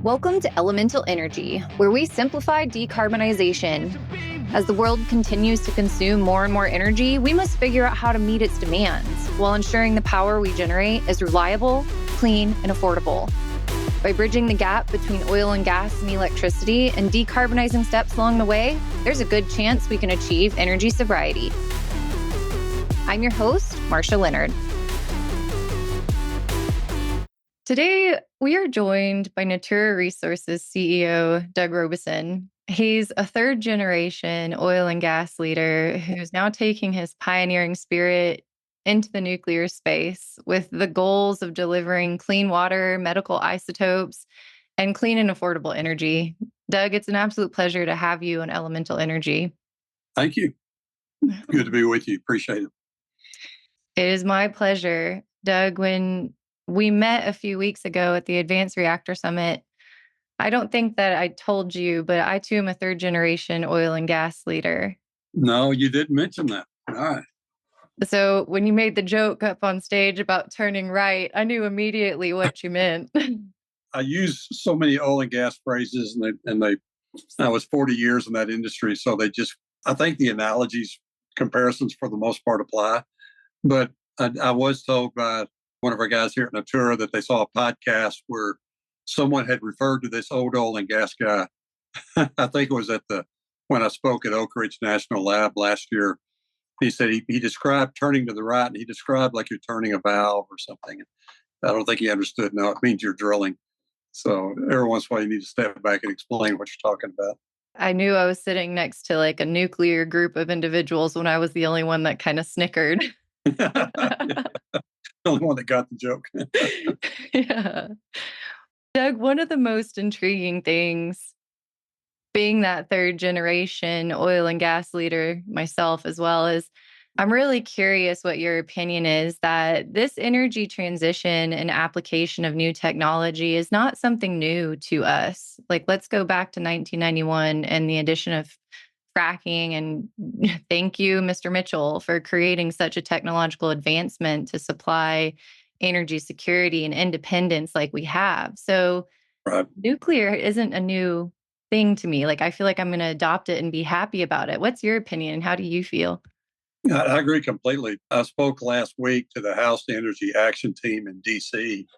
Welcome to Elemental Energy, where we simplify decarbonization. As the world continues to consume more and more energy, we must figure out how to meet its demands while ensuring the power we generate is reliable, clean, and affordable. By bridging the gap between oil and gas and electricity and decarbonizing steps along the way, there's a good chance we can achieve energy sobriety. I'm your host, Marcia Leonard. Today, we are joined by Natura Resources CEO, Doug Robison. He's a third-generation oil and gas leader who's now taking his pioneering spirit into the nuclear space with the goals of delivering clean water, medical isotopes, and clean and affordable energy. Doug, it's an absolute pleasure to have you on Elemental Energy. Thank you. Good to be with you. Appreciate it. It is my pleasure. Doug, when we met a few weeks ago at the Advanced Reactor Summit, I don't think that I told you, but I too am a third-generation oil and gas leader. No, you didn't mention that. All right. So when you made the joke up on stage about turning right, I knew immediately what you meant. I use so many oil and gas phrases, I was 40 years in that industry, so I think the analogies, comparisons for the most part apply. But I was told by one of our guys here at Natura that they saw a podcast where someone had referred to this old oil and gas guy. I think it was when I spoke at Oak Ridge National Lab last year. He said he described turning to the right, and he described like you're turning a valve or something. I don't think he understood. No, it means you're drilling. So every once in a while, you need to step back and explain what you're talking about. I knew I was sitting next to like a nuclear group of individuals when I was the only one that kind of snickered. The only one that got the joke. Yeah. Doug, one of the most intriguing things, being that third generation oil and gas leader myself as well, is I'm really curious what your opinion is that this energy transition and application of new technology is not something new to us. Like, let's go back to 1991 and the addition of fracking, and thank you, Mr. Mitchell, for creating such a technological advancement to supply energy security and independence like we have. So Right. Nuclear isn't a new thing to me. Like, I feel like I'm going to adopt it and be happy about it. What's your opinion? How do you feel? I agree completely. I spoke last week to the House Energy Action Team in D.C.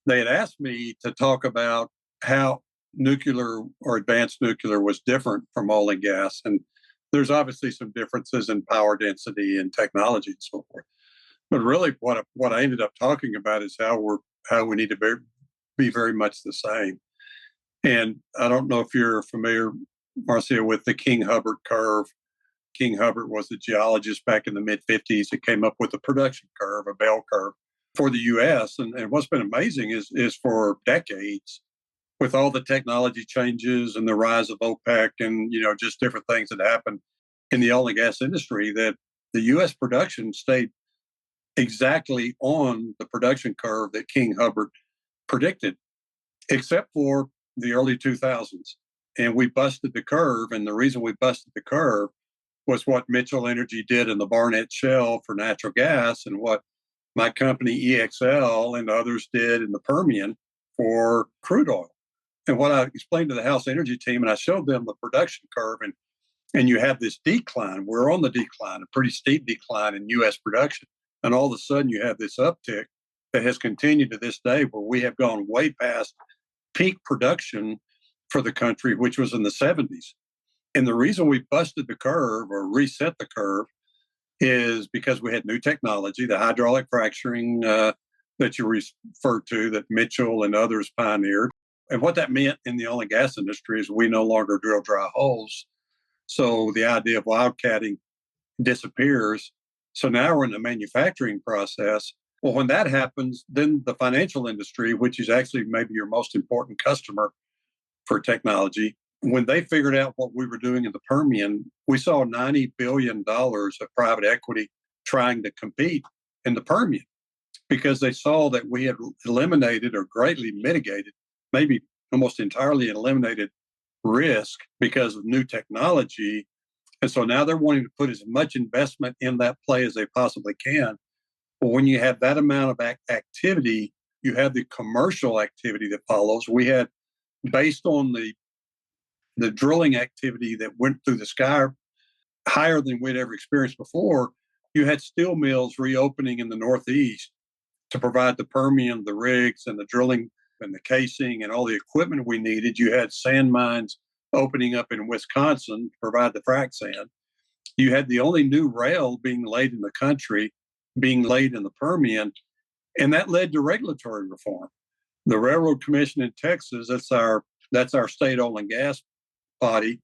They had asked me to talk about how nuclear or advanced nuclear was different from oil and gas. And there's obviously some differences in power density and technology and so forth. But really what I ended up talking about is how we need to be very much the same. And I don't know if you're familiar, Marcia, with the King-Hubbert curve. King Hubbert was a geologist back in the mid-50s that came up with a production curve, a bell curve for the U.S. And what's been amazing is for decades, with all the technology changes and the rise of OPEC and, just different things that happened in the oil and gas industry, that the U.S. production stayed exactly on the production curve that King Hubbert predicted, except for the early 2000s. And we busted the curve. And the reason we busted the curve was what Mitchell Energy did in the Barnett Shale for natural gas, and what my company EXL and others did in the Permian for crude oil. And what I explained to the House Energy Team, and I showed them the production curve, and you have this decline. We're on the decline, a pretty steep decline in U.S. production. And all of a sudden you have this uptick that has continued to this day, where we have gone way past peak production for the country, which was in the 70s. And the reason we busted the curve or reset the curve is because we had new technology, the hydraulic fracturing that you referred to, that Mitchell and others pioneered. And what that meant in the oil and gas industry is we no longer drill dry holes. So the idea of wildcatting disappears. So now we're in the manufacturing process. Well, when that happens, then the financial industry, which is actually maybe your most important customer for technology, when they figured out what we were doing in the Permian, we saw $90 billion of private equity trying to compete in the Permian, because they saw that we had eliminated or greatly mitigated, maybe almost entirely eliminated risk because of new technology. And so now they're wanting to put as much investment in that play as they possibly can. But when you have that amount of activity, you have the commercial activity that follows. We had based on the drilling activity that went through the sky higher than we'd ever experienced before, you had steel mills reopening in the Northeast to provide the Permian, the rigs, and the drilling and the casing and all the equipment we needed. You had sand mines opening up in Wisconsin to provide the frac sand. You had the only new rail being laid in the country, being laid in the Permian, and that led to regulatory reform. The Railroad Commission in Texas, that's our state oil and gas body.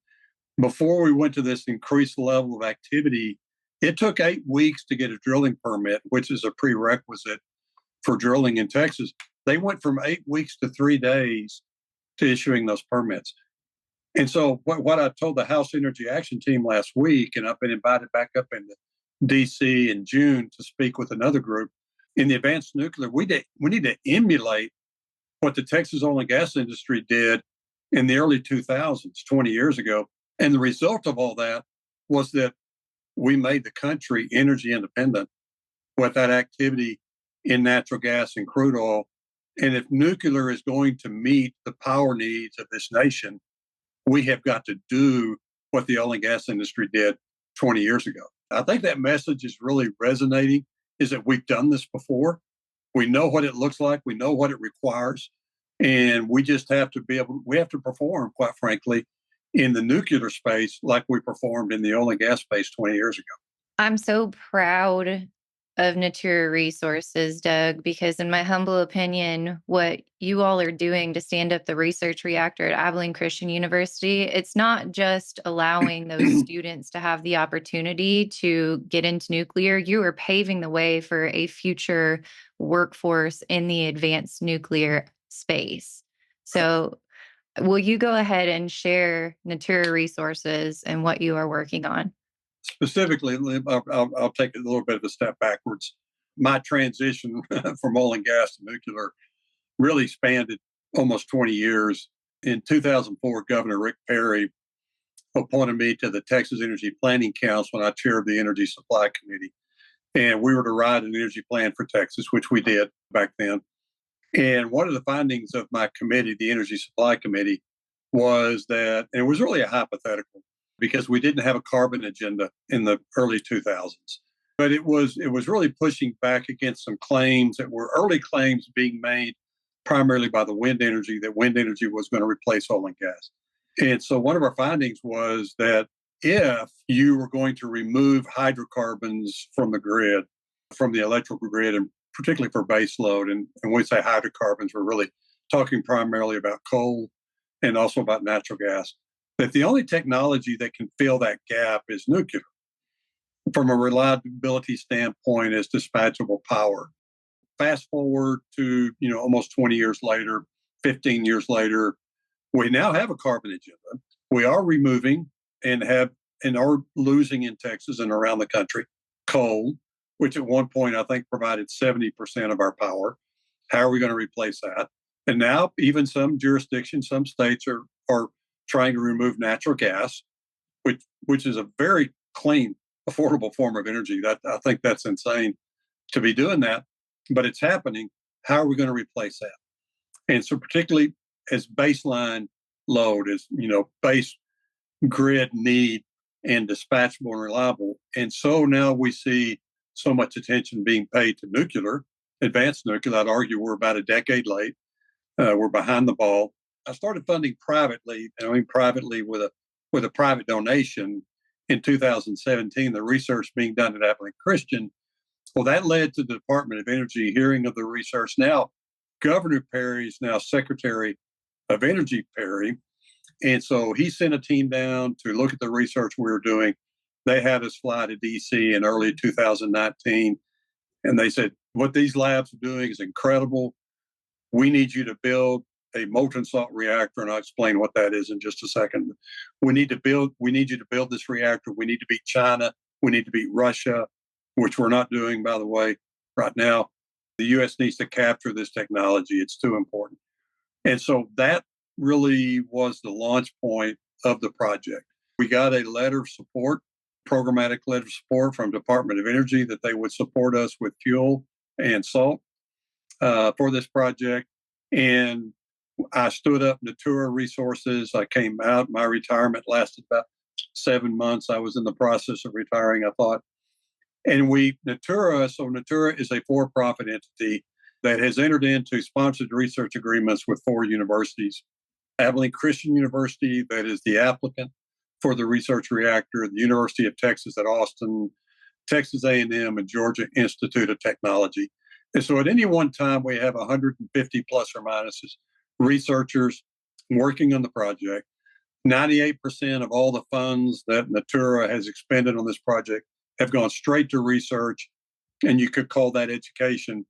Before we went to this increased level of activity, it took 8 weeks to get a drilling permit, which is a prerequisite for drilling in Texas. They went from 8 weeks to 3 days to issuing those permits. And so what I told the House Energy Action Team last week, and I've been invited back up into DC in June to speak with another group, in the advanced nuclear, we need to emulate what the Texas oil and gas industry did in the early 2000s, 20 years ago. And the result of all that was that we made the country energy independent with that activity in natural gas and crude oil. And if nuclear is going to meet the power needs of this nation, we have got to do what the oil and gas industry did 20 years ago. I think that message is really resonating, is that we've done this before. We know what it looks like. We know what it requires. And we just have to we have to perform, quite frankly, in the nuclear space like we performed in the oil and gas space 20 years ago. I'm so proud of Natura Resources, Doug, because in my humble opinion, what you all are doing to stand up the research reactor at Abilene Christian University, it's not just allowing those students to have the opportunity to get into nuclear. You are paving the way for a future workforce in the advanced nuclear space. So will you go ahead and share Natura Resources and what you are working on? Specifically, I'll take a little bit of a step backwards. My transition from oil and gas to nuclear really spanned almost 20 years. In 2004, Governor Rick Perry appointed me to the Texas Energy Planning Council, and I chaired the Energy Supply Committee. And we were to write an energy plan for Texas, which we did back then. And one of the findings of my committee, the Energy Supply Committee, was that, and it was really a hypothetical, because we didn't have a carbon agenda in the early 2000s. But it was really pushing back against some claims that were early claims being made primarily by the wind energy, that wind energy was going to replace oil and gas. And so one of our findings was that if you were going to remove hydrocarbons from the grid, from the electrical grid, and particularly for base load, and when we say hydrocarbons, we're really talking primarily about coal and also about natural gas, that the only technology that can fill that gap is nuclear. From a reliability standpoint, is dispatchable power. Fast forward to almost 20 years later, 15 years later, we now have a carbon agenda. We are removing and are losing in Texas and around the country coal, which at one point I think provided 70% of our power. How are we going to replace that? And now even some jurisdictions, some states are trying to remove natural gas, which is a very clean, affordable form of energy. That I think that's insane to be doing that, but it's happening. How are we going to replace that? And so particularly as baseline load, as base grid need and dispatchable and reliable. And so now we see so much attention being paid to nuclear, advanced nuclear. I'd argue we're about a decade late. We're behind the ball. I started funding privately, privately with a private donation in 2017, the research being done at Abilene Christian. Well, that led to the Department of Energy hearing of the research. Now, Governor Perry is now Secretary of Energy Perry. And so he sent a team down to look at the research we were doing. They had us fly to DC in early 2019. And they said, what these labs are doing is incredible. We need you to build a molten salt reactor, and I'll explain what that is in just a second. We need you to build this reactor. We need to beat China. We need to beat Russia, which we're not doing, by the way, right now. The U.S. needs to capture this technology. It's too important. And so that really was the launch point of the project. We got a letter of support, programmatic letter of support from Department of Energy that they would support us with fuel and salt for this project. And I stood up Natura Resources. I came out. My retirement lasted about 7 months. I was in the process of retiring, I thought. And Natura is a for-profit entity that has entered into sponsored research agreements with 4 universities. Abilene Christian University, that is the applicant for the research reactor, the University of Texas at Austin, Texas A&M, and Georgia Institute of Technology. And so at any one time, we have 150 plus or minus researchers working on the project. 98% of all the funds that Natura has expended on this project have gone straight to research, and you could call that education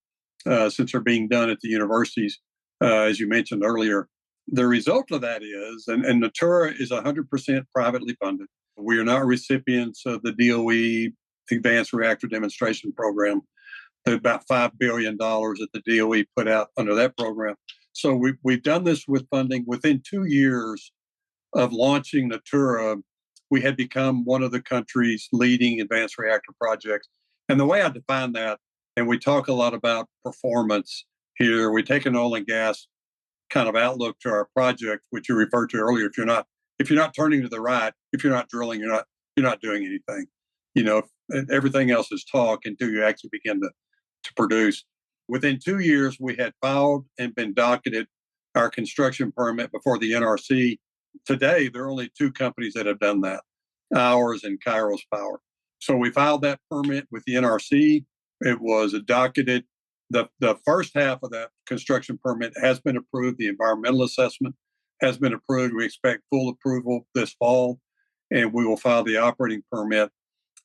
since they're being done at the universities, as you mentioned earlier. The result of that is, and Natura is 100% privately funded. We are not recipients of the DOE Advanced Reactor Demonstration Program. There's about $5 billion that the DOE put out under that program. So we've done this with funding. Within 2 years of launching Natura, we had become one of the country's leading advanced reactor projects. And the way I define that, and we talk a lot about performance here, we take an oil and gas kind of outlook to our project, which you referred to earlier. If you're not turning to the right, if you're not drilling, you're not doing anything. Everything else is talk until you actually begin to produce. Within 2 years, we had filed and been docketed our construction permit before the NRC. Today, there are only 2 companies that have done that, ours and Kairos Power. So we filed that permit with the NRC. It was docketed. The first half of that construction permit has been approved. The environmental assessment has been approved. We expect full approval this fall, and we will file the operating permit.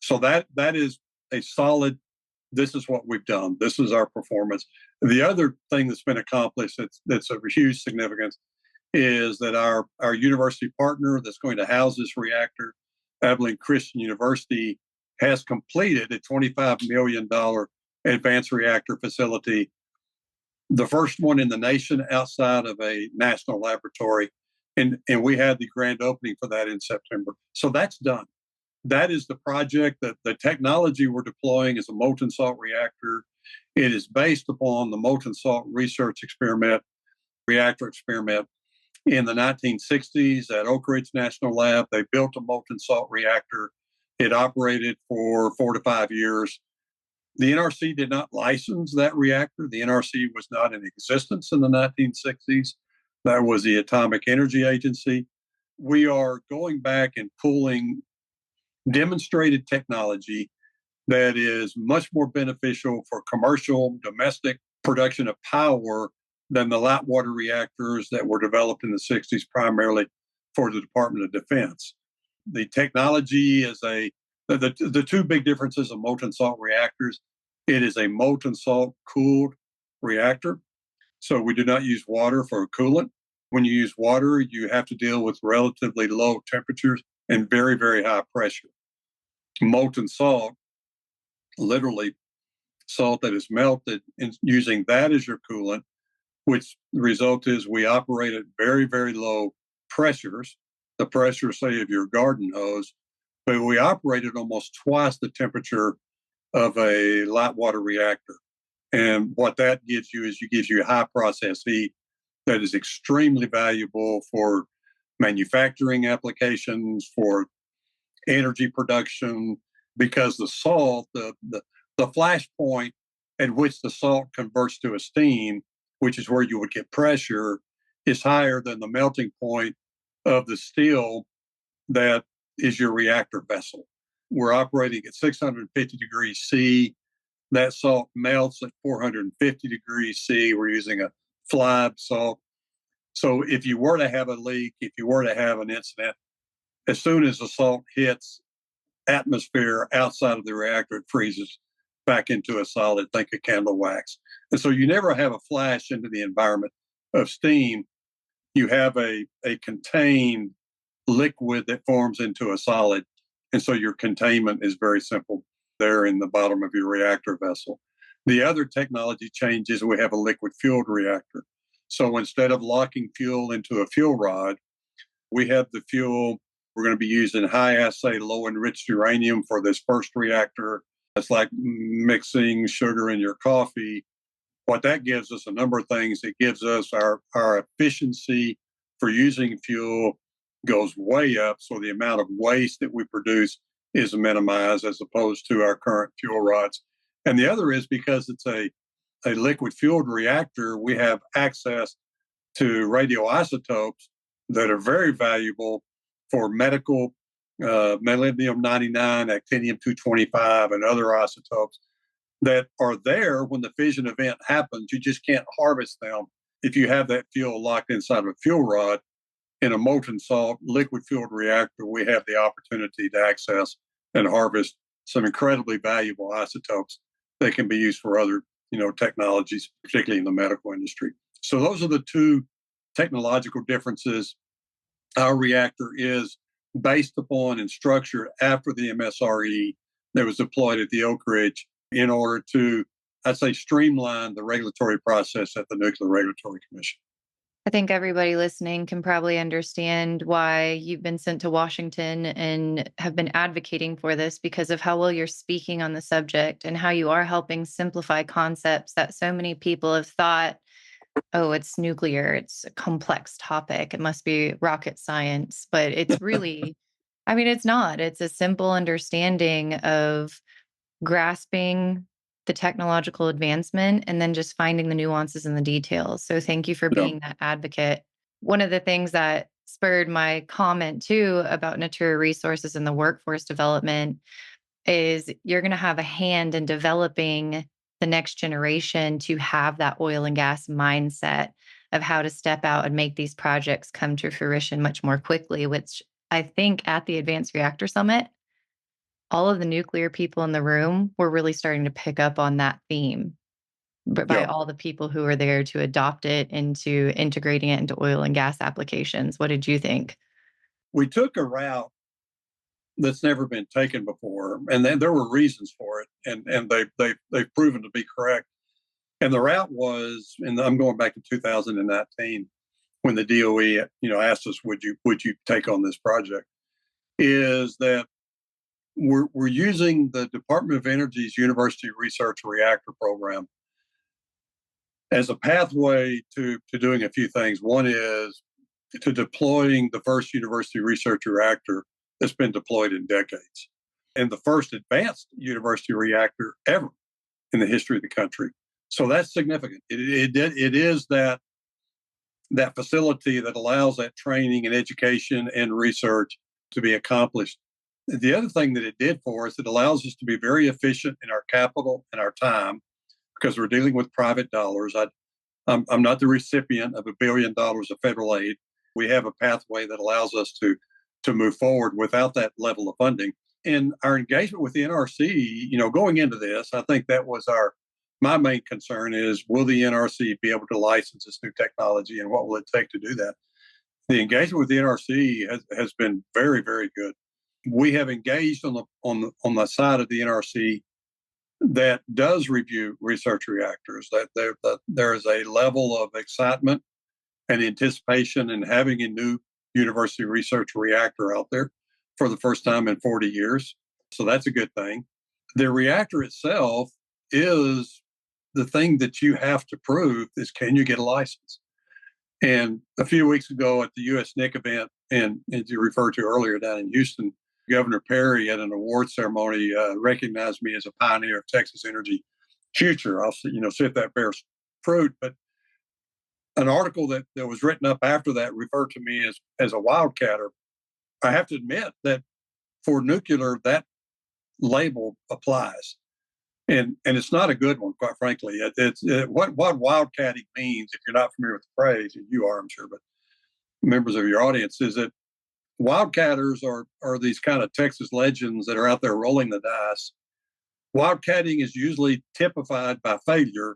So that is a solid, this is what we've done. This is our performance. The other thing that's been accomplished that's of huge significance is that our university partner that's going to house this reactor, Abilene Christian University, has completed a $25 million advanced reactor facility, the first one in the nation outside of a national laboratory. And we had the grand opening for that in September. So that's done. That is the project. That the technology we're deploying is a molten salt reactor. It is based upon the molten salt reactor experiment in the 1960s at Oak Ridge National Lab. They built a molten salt reactor. It operated for 4 to 5 years. The NRC did not license that reactor. The NRC was not in existence in the 1960s. That was the Atomic Energy Agency. We are going back and pulling demonstrated technology that is much more beneficial for commercial, domestic production of power than the light water reactors that were developed in the 60s primarily for the Department of Defense. The technology is the 2 big differences of molten salt reactors. It is a molten salt cooled reactor. So we do not use water for coolant. When you use water, you have to deal with relatively low temperatures and very, very high pressure. Molten salt, literally salt that is melted, and using that as your coolant, which the result is we operate at very, very low pressures, the pressure, say, of your garden hose, but we operate at almost twice the temperature of a light water reactor. And what that gives you high process heat that is extremely valuable for manufacturing applications, for energy production, because the salt, the flash point at which the salt converts to a steam, which is where you would get pressure, is higher than the melting point of the steel that is your reactor vessel. We're operating at 650 degrees C. That salt melts at 450 degrees C. We're using a flied salt. So if you were to have a leak, if you were to have an incident, as soon as the salt hits atmosphere outside of the reactor, it freezes back into a solid, think of candle wax. And so you never have a flash into the environment of steam. You have a contained liquid that forms into a solid. And so your containment is very simple there in the bottom of your reactor vessel. The other technology change is we have a liquid fueled reactor. So instead of locking fuel into a fuel rod, we have the fuel. We're going to be using high assay, low enriched uranium for this first reactor. It's like mixing sugar in your coffee. What that gives us, a number of things. It gives us our efficiency for using fuel goes way up. So the amount of waste that we produce is minimized as opposed to our current fuel rods. And the other is because it's a liquid fueled reactor, we have access to radioisotopes that are very valuable for medical, molybdenum 99, actinium 225, and other isotopes that are there when the fission event happens. You just can't harvest them if you have that fuel locked inside of a fuel rod. In a molten salt liquid fueled reactor, we have the opportunity to access and harvest some incredibly valuable isotopes that can be used for other, technologies, particularly in the medical industry. So those are the two technological differences. Our reactor is based upon and structured after the MSRE that was deployed at the Oak Ridge in order to, I'd say, streamline the regulatory process at the Nuclear Regulatory Commission. I think everybody listening can probably understand why you've been sent to Washington and have been advocating for this, because of how well you're speaking on the subject and how you are helping simplify concepts that so many people have thought, oh, it's nuclear, it's a complex topic, it must be rocket science. But it's really, I mean, it's not. It's a simple understanding of grasping the technological advancement and then just finding the nuances and the details. So thank you for Yeah. being that advocate. One of the things that spurred my comment too about Natura resources and the workforce development is you're going to have a hand in developing the next generation to have that oil and gas mindset of how to step out and make these projects come to fruition much more quickly, which I think at the Advanced Reactor Summit, all of the nuclear people in the room were really starting to pick up on that theme, but by Yeah. all the people who were there to adopt it into integrating it into oil and gas applications. What did you think? We took a route that's never been taken before, and then there were reasons for it, and they've proven to be correct. And the route was, and I'm going back to 2019 when the DOE, asked us, would you take on this project? Is that we're using the Department of Energy's University Research Reactor Program as a pathway to doing a few things. One is to deploying the first university research reactor that's been deployed in decades, and the first advanced university reactor ever in the history of the country. So that's significant. It is that facility that allows that training and education and research to be accomplished. The other thing that it did for us, it allows us to be very efficient in our capital and our time because we're dealing with private dollars. I'm not the recipient of $1 billion of federal aid. We have a pathway that allows us to move forward without that level of funding. And our engagement with the NRC, going into this, I think that was my main concern is, will the NRC be able to license this new technology, and what will it take to do that? The engagement with the NRC has been very, very good. We have engaged on the side of the NRC that does review research reactors. That there is a level of excitement and anticipation in having a new university research reactor out there for the first time in 40 years. So that's a good thing. The reactor itself is the thing that you have to prove is, can you get a license? And a few weeks ago at the USNIC event, and as you referred to earlier down in Houston, Governor Perry at an award ceremony recognized me as a pioneer of Texas energy future. I'll see if that bears fruit. But an article that was written up after that referred to me as a wildcatter. I have to admit that for nuclear, that label applies. And it's not a good one, quite frankly. What wildcatting means, if you're not familiar with the phrase, and you are, I'm sure, but members of your audience, is that wildcatters are these kind of Texas legends that are out there rolling the dice. Wildcatting is usually typified by failure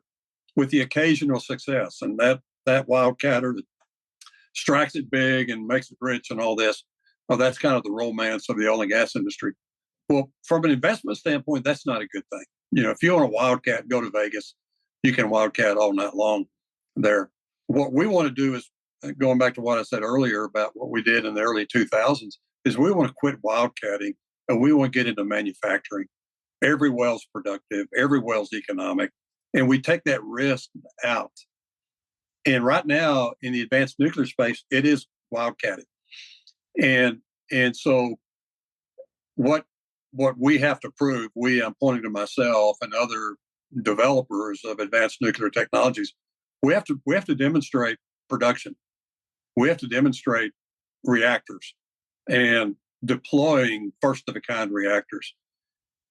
with the occasional success. And that wildcatter that strikes it big and makes it rich and all this, well, that's kind of the romance of the oil and gas industry. Well, from an investment standpoint, that's not a good thing. If you want a wildcat, go to Vegas. You can wildcat all night long there. What we want to do is, going back to what I said earlier about what we did in the early 2000s, is we want to quit wildcatting and we want to get into manufacturing. Every well's productive, every well's economic, And we take that risk out. And right now in the advanced nuclear space, it is wildcatting. And so what we have to prove, I'm pointing to myself and other developers of advanced nuclear technologies, we have to demonstrate production. We have to demonstrate reactors and deploying first of a kind reactors.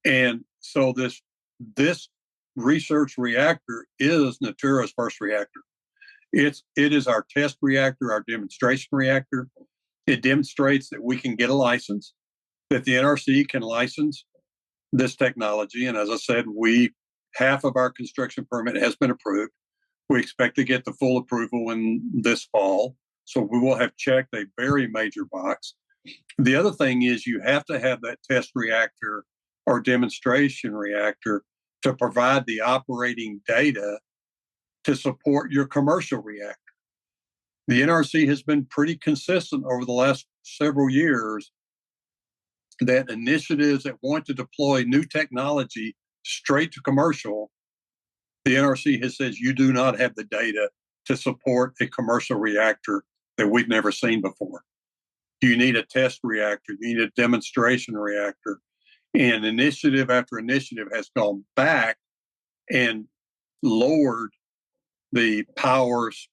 And so this research reactor is Natura's first reactor. It is our test reactor, our demonstration reactor. It demonstrates that we can get a license, that the NRC can license this technology. And as I said, half of our construction permit has been approved. We expect to get the full approval in this fall. So we will have checked a very major box. The other thing is you have to have that test reactor or demonstration reactor to provide the operating data to support your commercial reactor. The NRC has been pretty consistent over the last several years that initiatives that want to deploy new technology straight to commercial, the NRC has said you do not have the data to support a commercial reactor that we've never seen before. You need a test reactor, you need a demonstration reactor. And initiative after initiative has gone back and lowered the powers,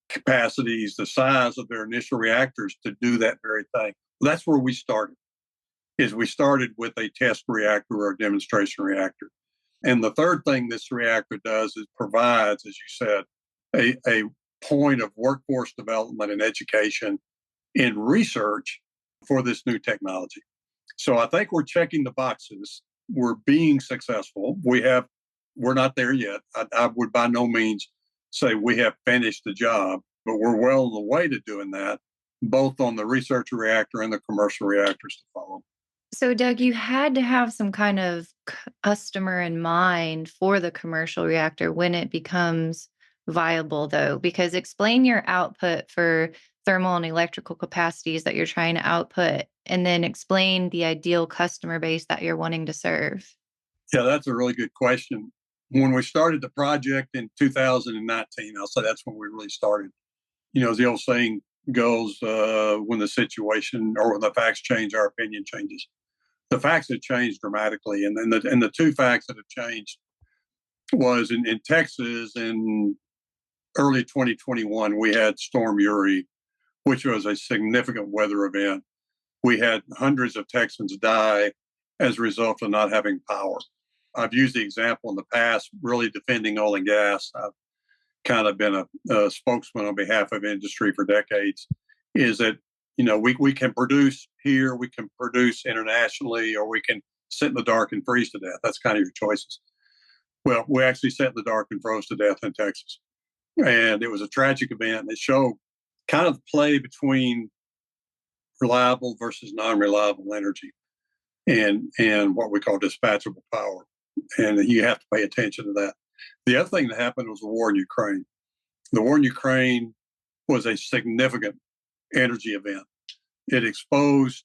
capacities, the size of their initial reactors to do that very thing. That's where we started. We started with a test reactor or a demonstration reactor. And the third thing this reactor does is provides, as you said, a point of workforce development and education in research for this new technology. So I think we're checking the boxes. We're being successful. We're not there yet. I would by no means say we have finished the job, but we're well on the way to doing that, both on the research reactor and the commercial reactors to follow. So, Doug, you had to have some kind of customer in mind for the commercial reactor when it becomes viable, though, because explain your output for thermal and electrical capacities that you're trying to output, and then explain the ideal customer base that you're wanting to serve. Yeah, that's a really good question. When we started the project in 2019, I'll say that's when we really started. As the old saying goes, when the situation or when the facts change, our opinion changes. The facts have changed dramatically. And then the two facts that have changed was in Texas in early 2021, we had Storm Uri, which was a significant weather event. We had hundreds of Texans die as a result of not having power. I've used the example in the past, really defending oil and gas. I've kind of been a spokesman on behalf of industry for decades, is that, we can produce here, we can produce internationally, or we can sit in the dark and freeze to death. That's kind of your choices. Well, we actually sat in the dark and froze to death in Texas. And it was a tragic event. It showed kind of the play between reliable versus non-reliable energy and what we call dispatchable power. And you have to pay attention to that. The other thing that happened was the war in Ukraine. The war in Ukraine was a significant energy event. It exposed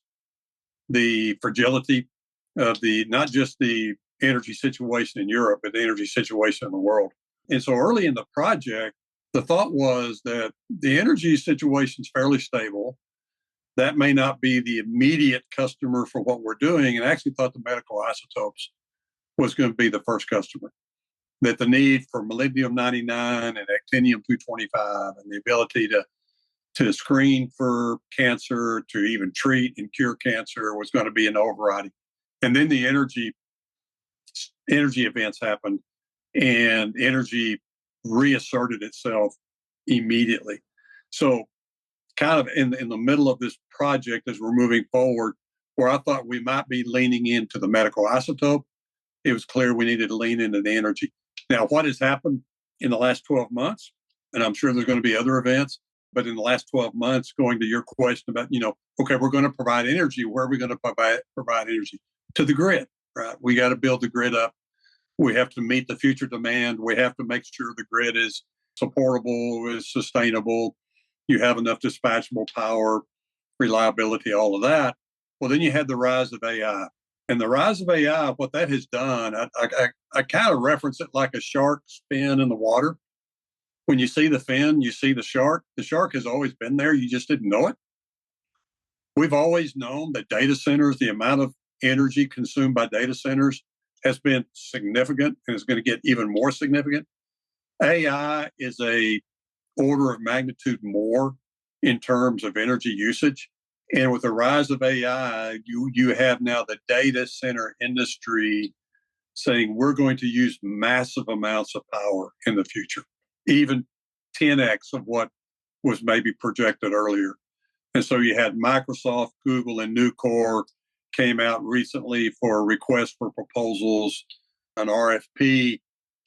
the fragility of not just the energy situation in Europe, but the energy situation in the world. And so early in the project, the thought was that the energy situation is fairly stable. That may not be the immediate customer for what we're doing. And I actually thought the medical isotopes was going to be the first customer. That the need for molybdenum-99 and actinium-225 and the ability to screen for cancer, to even treat and cure cancer was going to be an overriding. And then the energy events happened and energy reasserted itself immediately. So kind of in the middle of this project as we're moving forward, where I thought we might be leaning into the medical isotope, it was clear we needed to lean into the energy. Now, what has happened in the last 12 months, and I'm sure there's going to be other events, but in the last 12 months, going to your question about, okay, we're going to provide energy. Where are we going to provide energy? To the grid, right? We got to build the grid up. We have to meet the future demand. We have to make sure the grid is supportable, is sustainable. You have enough dispatchable power, reliability, all of that. Well, then you had the rise of AI. And the rise of AI, what that has done, I kind of reference it like a shark's fin in the water. When you see the fin, you see the shark. The shark has always been there. You just didn't know it. We've always known that data centers, the amount of energy consumed by data centers has been significant and is going to get even more significant. AI is a order of magnitude more in terms of energy usage. And with the rise of AI, you have now the data center industry saying we're going to use massive amounts of power in the future, even 10x of what was maybe projected earlier. And so you had Microsoft, Google, and Nucor came out recently for a request for proposals, an RFP.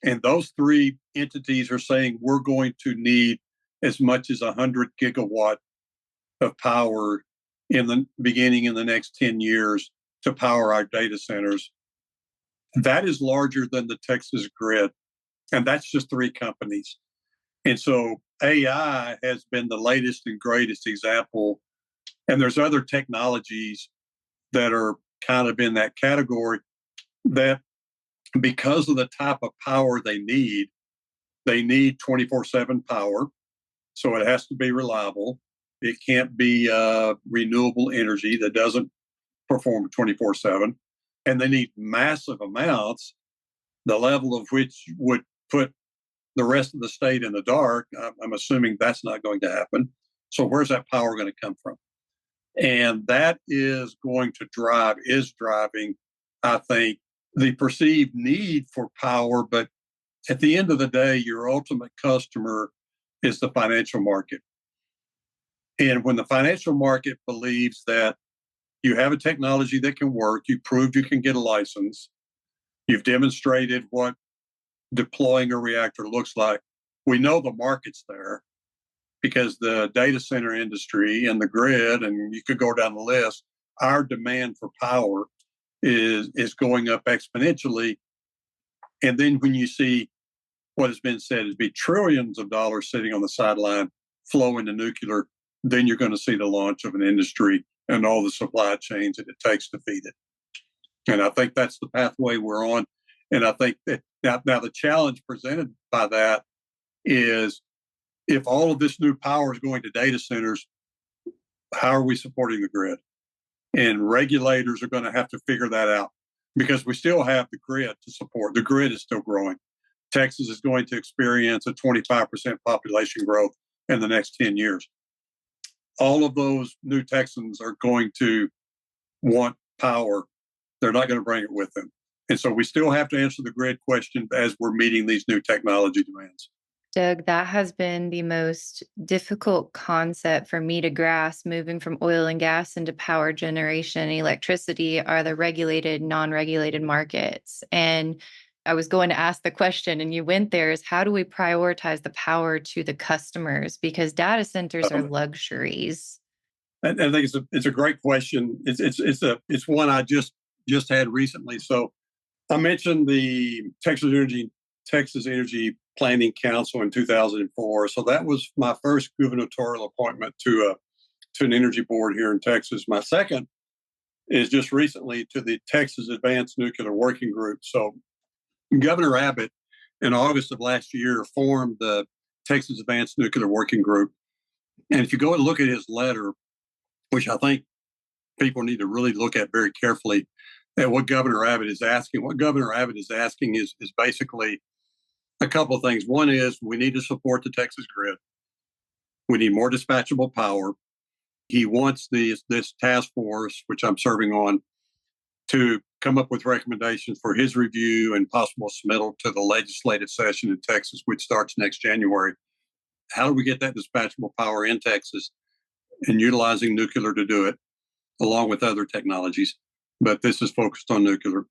And those three entities are saying we're going to need as much as 100 gigawatt of power in the beginning in the next 10 years to power our data centers. That is larger than the Texas grid. And that's just three companies. And so AI has been the latest and greatest example. And there's other technologies that are kind of in that category that, because of the type of power they need 24/7 power. So it has to be reliable. It can't be renewable energy that doesn't perform 24/7. And they need massive amounts, the level of which would put the rest of the state in the dark. I'm assuming that's not going to happen. So where's that power going to come from? And that is driving, I think, the perceived need for power. But at the end of the day, your ultimate customer is the financial market. And when the financial market believes that you have a technology that can work, you proved you can get a license, you've demonstrated what deploying a reactor looks like, we know the market's there because the data center industry and the grid, and you could go down the list, our demand for power is going up exponentially. And then when you see what has been said is be trillions of dollars sitting on the sideline flow into nuclear, then you're going to see the launch of an industry and all the supply chains that it takes to feed it. And I think that's the pathway we're on. And I think that now the challenge presented by that is, if all of this new power is going to data centers, how are we supporting the grid? And regulators are going to have to figure that out, because we still have the grid to support. The grid is still growing. Texas is going to experience a 25% population growth in the next 10 years. All of those new Texans are going to want power. They're not going to bring it with them. And so we still have to answer the grid question as we're meeting these new technology demands. Doug, that has been the most difficult concept for me to grasp. Moving from oil and gas into power generation, electricity are the regulated, non-regulated markets. And I was going to ask the question, and you went there, is how do we prioritize the power to the customers? Because data centers are luxuries. I think it's a great question. It's one I just had recently. So I mentioned the Texas Energy Planning Council in 2004. So that was my first gubernatorial appointment to an energy board here in Texas. My second is just recently to the Texas Advanced Nuclear Working Group. So Governor Abbott, in August of last year, formed the Texas Advanced Nuclear Working Group. And if you go and look at his letter, which I think people need to really look at very carefully, at what Governor Abbott is asking. What Governor Abbott is asking is basically a couple of things. One is we need to support the Texas grid. We need more dispatchable power. He wants this task force, which I'm serving on, to come up with recommendations for his review and possible submittal to the legislative session in Texas, which starts next January. How do we get that dispatchable power in Texas and utilizing nuclear to do it, along with other technologies? But this is focused on nuclear.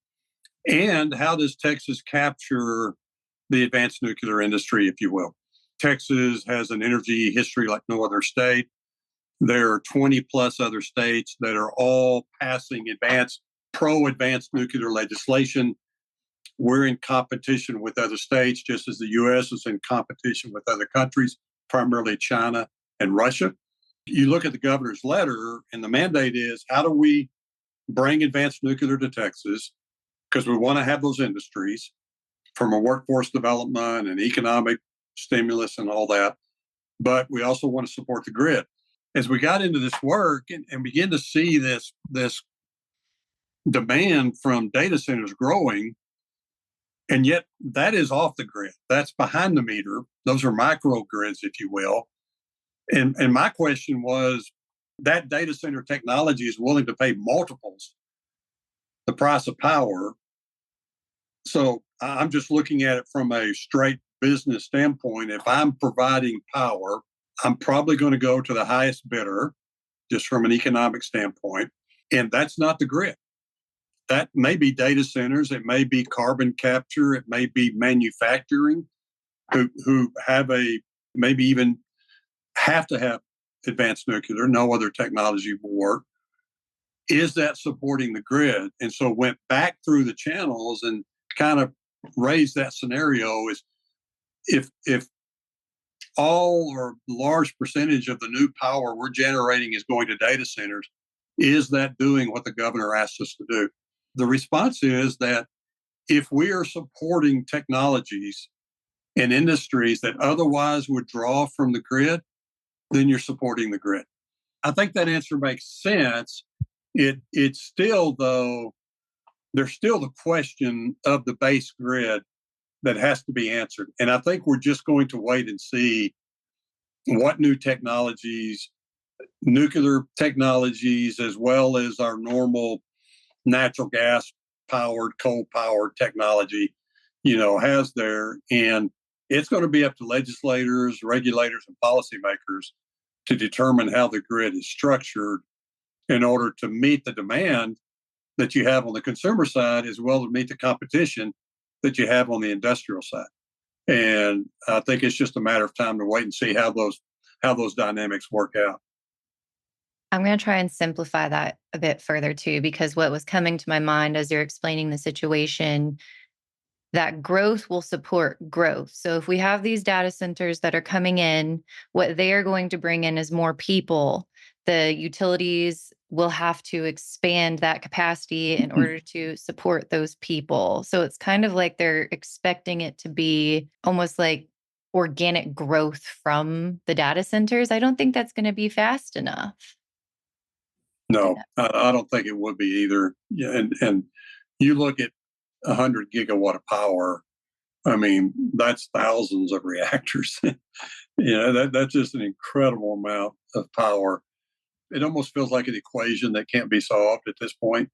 And how does Texas capture the advanced nuclear industry, if you will? Texas has an energy history like no other state. There are 20 plus other states that are all passing pro-advanced nuclear legislation. We're in competition with other states, just as the U.S. is in competition with other countries, primarily China and Russia. You look at the governor's letter, and the mandate is, how do we bring advanced nuclear to Texas because we want to have those industries from a workforce development and economic stimulus and all that. But we also want to support the grid. As we got into this work and begin to see this demand from data centers growing, and yet that is off the grid. That's behind the meter. Those are microgrids, if you will. And my question was, that data center technology is willing to pay multiples the price of power. So I'm just looking at it from a straight business standpoint. If I'm providing power, I'm probably going to go to the highest bidder, just from an economic standpoint. And that's not the grid. That may be data centers, it may be carbon capture, it may be manufacturing who have maybe even have to have advanced nuclear, no other technology will work. Is that supporting the grid? And so went back through the channels and kind of raised that scenario is if all or large percentage of the new power we're generating is going to data centers, is that doing what the governor asked us to do? The response is that if we are supporting technologies and industries that otherwise would draw from the grid, then you're supporting the grid. I think that answer makes sense. It's still, though, there's still the question of the base grid that has to be answered. And I think we're just going to wait and see what new technologies, nuclear technologies, as well as our normal natural gas powered, coal powered technology, has there. And it's going to be up to legislators, regulators, and policymakers to determine how the grid is structured in order to meet the demand that you have on the consumer side, as well as meet the competition that you have on the industrial side. And I think it's just a matter of time to wait and see how those dynamics work out. I'm going to try and simplify that a bit further too, because what was coming to my mind as you're explaining the situation, that growth will support growth. So if we have these data centers that are coming in, what they are going to bring in is more people. The utilities will have to expand that capacity in order to support those people. So it's kind of like they're expecting it to be almost like organic growth from the data centers. I don't think that's going to be fast enough. No, I don't think it would be either. Yeah, and you look at 100 gigawatt of power. I mean, that's thousands of reactors. That's just an incredible amount of power. It almost feels like an equation that can't be solved at this point.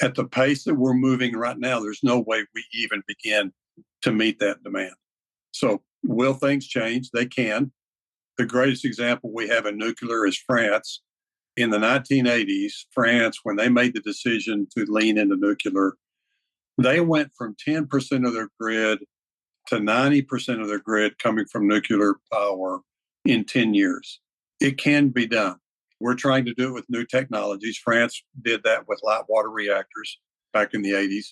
At the pace that we're moving right now, there's no way we even begin to meet that demand. So will things change? They can. The greatest example we have in nuclear is France. In the 1980s, France, when they made the decision to lean into nuclear, they went from 10% of their grid to 90% of their grid coming from nuclear power in 10 years. It can be done. We're trying to do it with new technologies. France did that with light water reactors back in the 80s.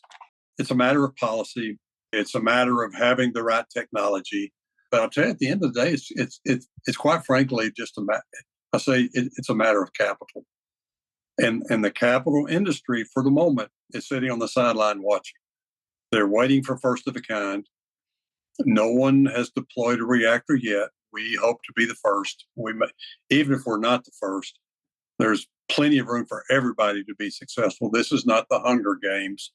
It's a matter of policy. It's a matter of having the right technology. But I'll tell you, at the end of the day, it's quite frankly just it's a matter of capital. And the capital industry, for the moment, is sitting on the sideline watching. They're waiting for first of a kind. No one has deployed a reactor yet. We hope to be the first. Even if we're not the first, there's plenty of room for everybody to be successful. This is not the Hunger Games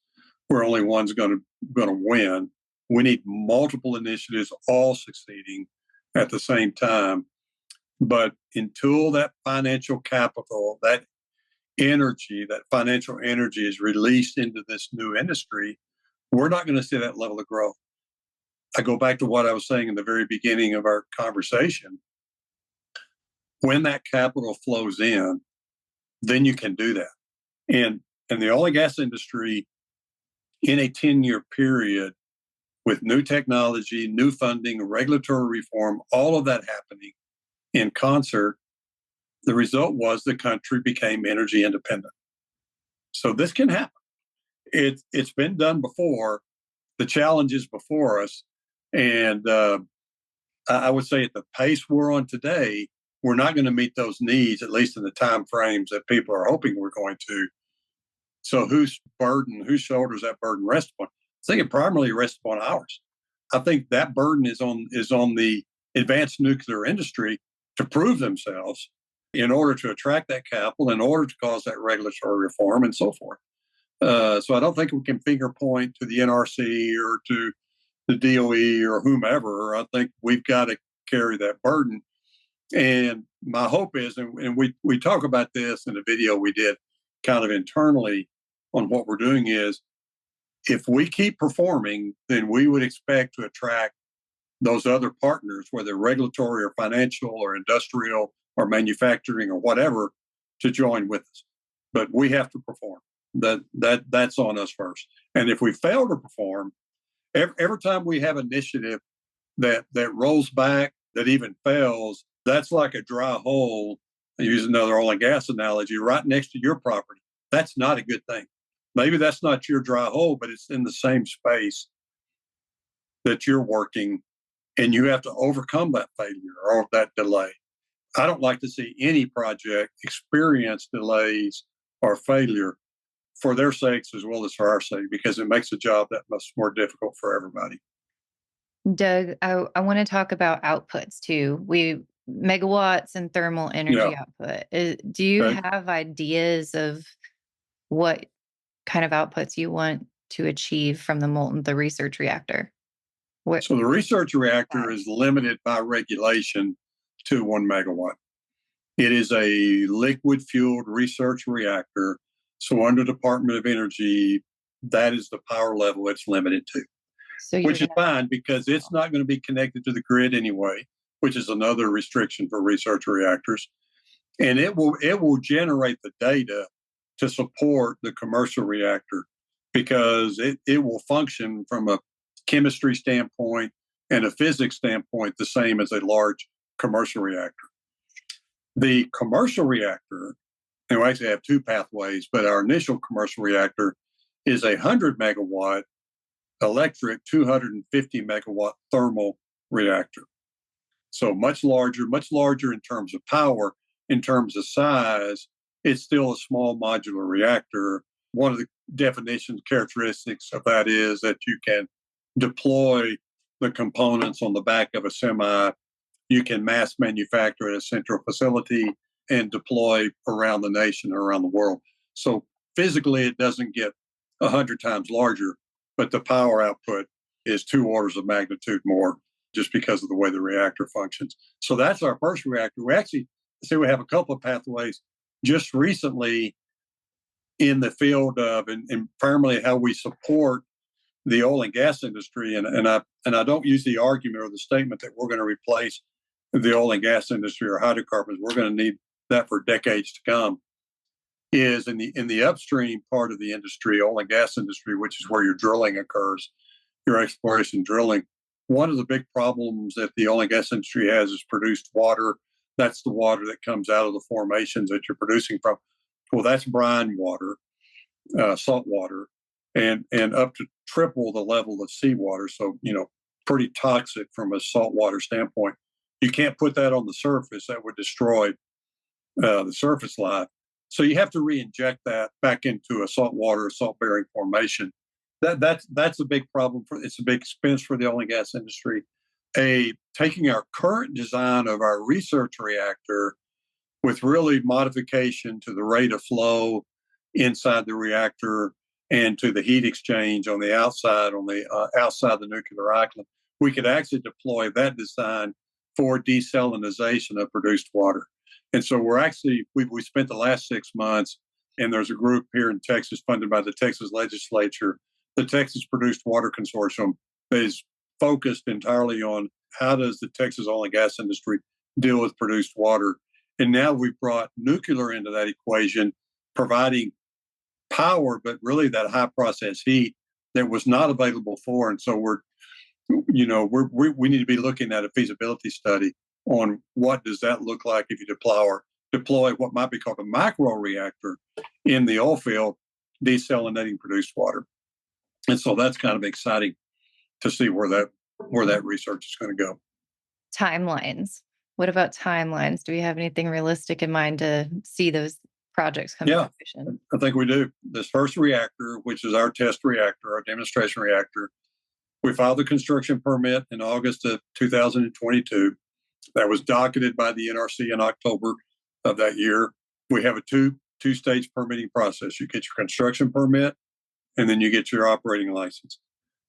where only one's going to win. We need multiple initiatives all succeeding at the same time. But until that financial capital, that energy, that financial energy is released into this new industry, we're not going to see that level of growth. I go back to what I was saying in the very beginning of our conversation. When that capital flows in, then you can do that. And the oil and gas industry, in a 10-year period, with new technology, new funding, regulatory reform, all of that happening in concert, the result was the country became energy independent. So this can happen. It's been done before. The challenge is before us. And I would say at the pace we're on today, we're not going to meet those needs, at least in the time frames that people are hoping we're going to. So whose shoulders that burden rests upon? I think it primarily rests upon ours. I think that burden is on the advanced nuclear industry to prove themselves in order to attract that capital, in order to cause that regulatory reform, and so forth. So I don't think we can finger point to the NRC or to the DOE or whomever. I think we've got to carry that burden. And my hope is, and we talk about this in a video we did kind of internally on what we're doing, is if we keep performing, then we would expect to attract those other partners, whether regulatory or financial or industrial or manufacturing or whatever, to join with us. But we have to perform. That's on us first. And if we fail to perform, every time we have initiative that rolls back, that even fails, that's like a dry hole. I use another oil and gas analogy, right next to your property. That's not a good thing. Maybe that's not your dry hole, but it's in the same space that you're working, and you have to overcome that failure or that delay. I don't like to see any project experience delays or failure for their sakes as well as for our sake, because it makes the job that much more difficult for everybody. Doug, I want to talk about outputs too. We megawatts and thermal Yeah. energy output. Do you Okay. have ideas of what kind of outputs you want to achieve from the research reactor? What? So the research reactor is limited by regulation to 1 megawatt. It is a liquid fueled research reactor. So under Department of Energy, that is the power level it's limited to, So you're which is gonna. fine because it's not going to be connected to the grid anyway, which is another restriction for research reactors. And it will generate the data to support the commercial reactor, because it will function from a chemistry standpoint and a physics standpoint the same as a large commercial reactor. The commercial reactor, and we actually have two pathways, but our initial commercial reactor is 100 megawatt electric, 250 megawatt thermal reactor. So much larger in terms of power. In terms of size, it's still a small modular reactor. One of the definitions, characteristics of that is that you can deploy the components on the back of a semi. You can mass manufacture at a central facility and deploy around the nation or around the world. So physically, it doesn't get 100 times larger, but the power output is 2 orders of magnitude more, just because of the way the reactor functions. So that's our first reactor. We actually say we have a couple of pathways just recently in the field of, and primarily how we support the oil and gas industry. And I don't use the argument or the statement that we're going to replace the oil and gas industry or hydrocarbons. We're going to need that for decades to come. Is in the upstream part of the industry, oil and gas industry, which is where your drilling occurs, your exploration drilling. One of the big problems that the oil and gas industry has is produced water. That's the water that comes out of the formations that you're producing from. Well, that's brine water, salt water, and up to triple the level of seawater. So, pretty toxic from a saltwater standpoint. You can't put that on the surface. That would destroy the surface life. So you have to re-inject that back into a saltwater, salt-bearing formation. That's a big problem. It's a big expense for the oil and gas industry. Taking our current design of our research reactor with really modification to the rate of flow inside the reactor and to the heat exchange on the outside, outside the nuclear island, we could actually deploy that design for desalinization of produced water. And so we spent the last 6 months, and there's a group here in Texas funded by the Texas legislature, the Texas Produced Water Consortium, that is focused entirely on how does the Texas oil and gas industry deal with produced water. And now we've brought nuclear into that equation, providing power, but really that high process heat that was not available before. And so we need to be looking at a feasibility study on what does that look like if you deploy what might be called a micro reactor in the oil field, desalinating produced water. And so that's kind of exciting to see where that research is going to go. Timelines. What about timelines? Do we have anything realistic in mind to see those projects come to Yeah, fruition? I think we do. This first reactor, which is our test reactor, our demonstration reactor, we filed the construction permit in August of 2022. That was docketed by the NRC in October of that year. We have a two-stage permitting process. You get your construction permit, and then you get your operating license.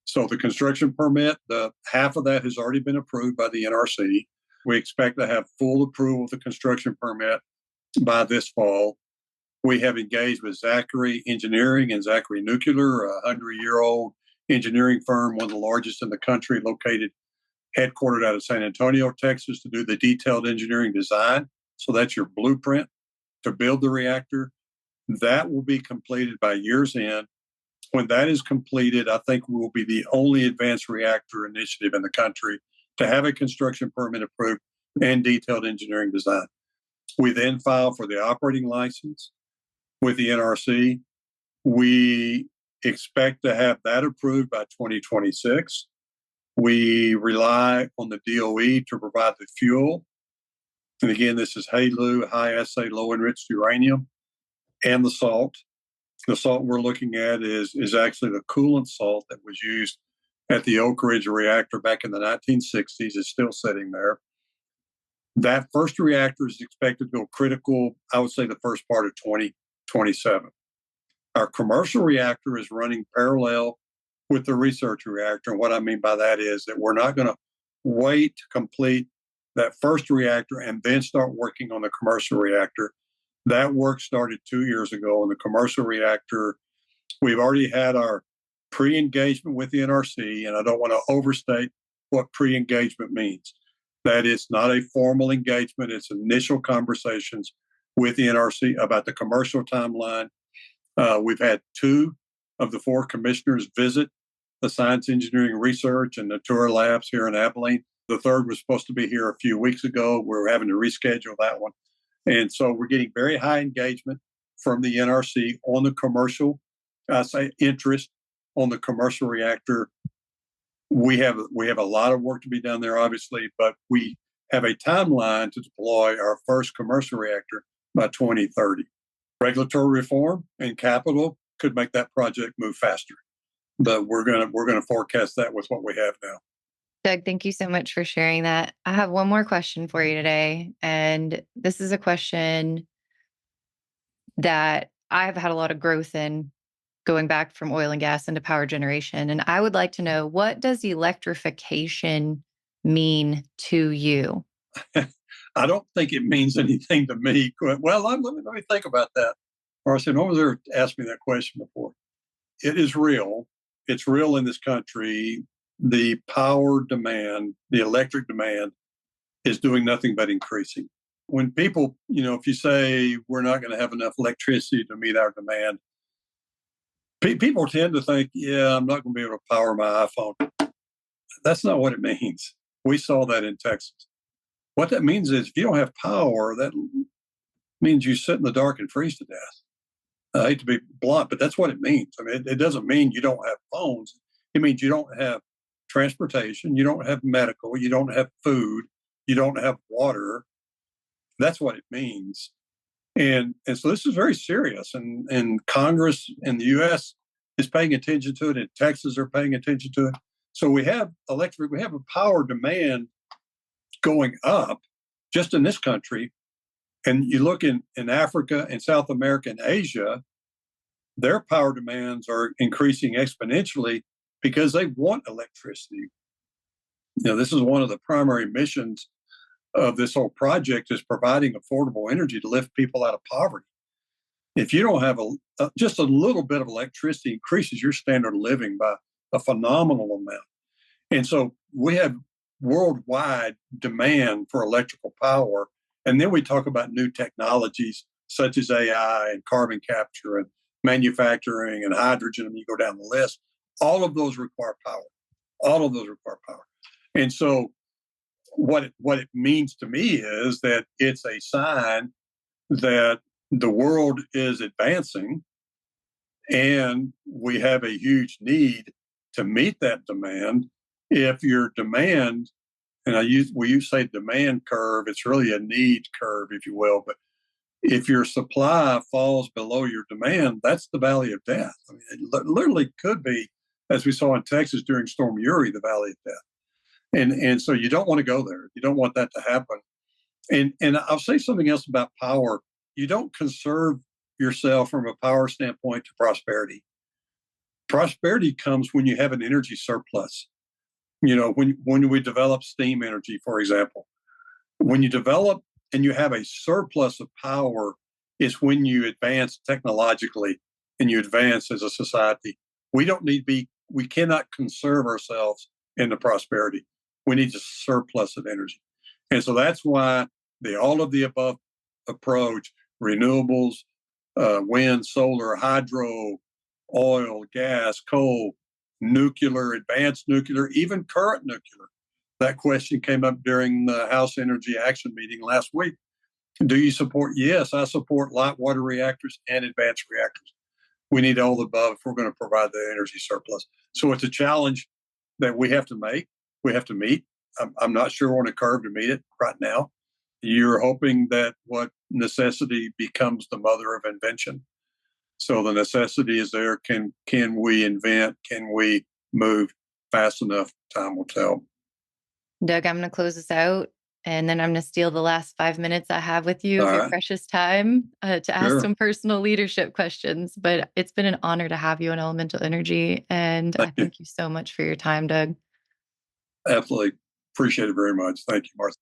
So the construction permit, the half of that has already been approved by the NRC. We expect to have full approval of the construction permit by this fall. We have engaged with Zachary Engineering and Zachary Nuclear, a 100-year-old engineering firm, one of the largest in the country, headquartered out of San Antonio, Texas, to do the detailed engineering design. So that's your blueprint to build the reactor. That will be completed by year's end. When that is completed, I think we will be the only advanced reactor initiative in the country to have a construction permit approved and detailed engineering design. We then file for the operating license with the NRC. We expect to have that approved by 2026. We rely on the DOE to provide the fuel. And again, this is HALEU, high assay, low enriched uranium, and the salt. The salt we're looking at is actually the coolant salt that was used at the Oak Ridge reactor back in the 1960s. It's still sitting there. That first reactor is expected to go critical, I would say, the first part of 2027. Our commercial reactor is running parallel with the research reactor. And what I mean by that is that we're not going to wait to complete that first reactor and then start working on the commercial reactor. That work started 2 years ago on the commercial reactor. We've already had our pre-engagement with the NRC, and I don't want to overstate what pre-engagement means. That is not a formal engagement. It's initial conversations with the NRC about the commercial timeline. We've had 2 of the 4 commissioners visit the Science, Engineering, Research, and Natura labs here in Abilene. The third was supposed to be here a few weeks ago. We're having to reschedule that one. And so we're getting very high engagement from the NRC on the commercial, interest on the commercial reactor. We have a lot of work to be done there, obviously, but we have a timeline to deploy our first commercial reactor by 2030. Regulatory reform and capital could make that project move faster, but we're gonna forecast that with what we have now. Doug, thank you so much for sharing that. I have one more question for you today. And this is a question that I've had a lot of growth in going back from oil and gas into power generation. And I would like to know, what does electrification mean to you? I don't think it means anything to me. Well, let me think about that. Or I said, no one's ever asked me that question before. It is real. It's real in this country. The power demand, the electric demand, is doing nothing but increasing. When people, if you say we're not going to have enough electricity to meet our demand, people tend to think, yeah, I'm not going to be able to power my iPhone. That's not what it means. We saw that in Texas. What that means is if you don't have power, that means you sit in the dark and freeze to death. I hate to be blunt, but that's what it means. I mean, it doesn't mean you don't have phones. It means you don't have transportation, you don't have medical, you don't have food, you don't have water. That's what it means. And so this is very serious. And Congress in the US is paying attention to it, and Texas are paying attention to it. So we have a power demand going up just in this country. And you look in Africa and South America and Asia, their power demands are increasing exponentially because they want electricity. This is one of the primary missions of this whole project, is providing affordable energy to lift people out of poverty. If you don't have just a little bit of electricity, increases your standard of living by a phenomenal amount. And so we have worldwide demand for electrical power. And then we talk about new technologies such as AI and carbon capture and manufacturing and hydrogen, and you go down the list. All of those require power. All of those require power. And so what it means to me is that it's a sign that the world is advancing, and we have a huge need to meet that demand. If your demand, and we use say demand curve, it's really a need curve, if you will, but If your supply falls below your demand, that's the valley of death. I mean, it literally could be, as we saw in Texas during Storm Uri, the valley of death. And so you don't want to go there. You don't want that to happen. And I'll say something else about power. You don't conserve yourself from a power standpoint to prosperity. Prosperity comes when you have an energy surplus. When we develop steam energy, for example, when you develop and you have a surplus of power, is when you advance technologically and you advance as a society. We cannot conserve ourselves in the prosperity. We need a surplus of energy. And so that's why the all of the above approach, renewables, wind, solar, hydro, oil, gas, coal, nuclear, advanced nuclear, even current nuclear. That question came up during the House Energy Action meeting last week. Do you support? Yes, I support light water reactors and advanced reactors. We need all the above if we're going to provide the energy surplus. So it's a challenge that we have to make. We have to meet. I'm not sure we're on a curve to meet it right now. You're hoping that what necessity becomes the mother of invention. So the necessity is there. Can we invent? Can we move fast enough? Time will tell. Doug, I'm going to close this out, and then I'm going to steal the last 5 minutes I have with you All of your right. precious time to ask Sure. some personal leadership questions. But it's been an honor to have you on Elemental Energy, and I thank you so much for your time, Doug. Absolutely. Appreciate it very much. Thank you, Martha.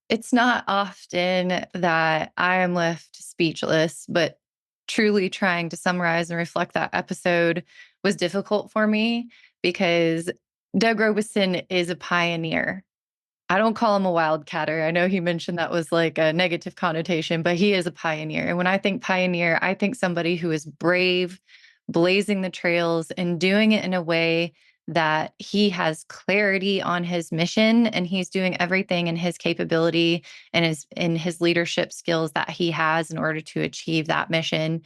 It's not often that I am left speechless, but truly trying to summarize and reflect that episode was difficult for me because Doug Robison is a pioneer. I don't call him a wildcatter. I know he mentioned that was like a negative connotation, but he is a pioneer. And when I think pioneer, I think somebody who is brave, blazing the trails and doing it in a way that he has clarity on his mission, and he's doing everything in his capability and in his leadership skills that he has in order to achieve that mission.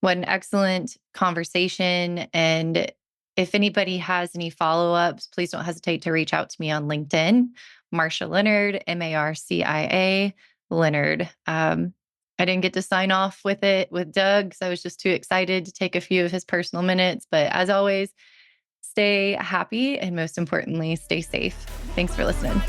What an excellent conversation. And if anybody has any follow-ups, please don't hesitate to reach out to me on LinkedIn, Marcia Leonard, Marcia Leonard. I didn't get to sign off with it with Doug because I was just too excited to take a few of his personal minutes. But as always, stay happy and most importantly, stay safe. Thanks for listening.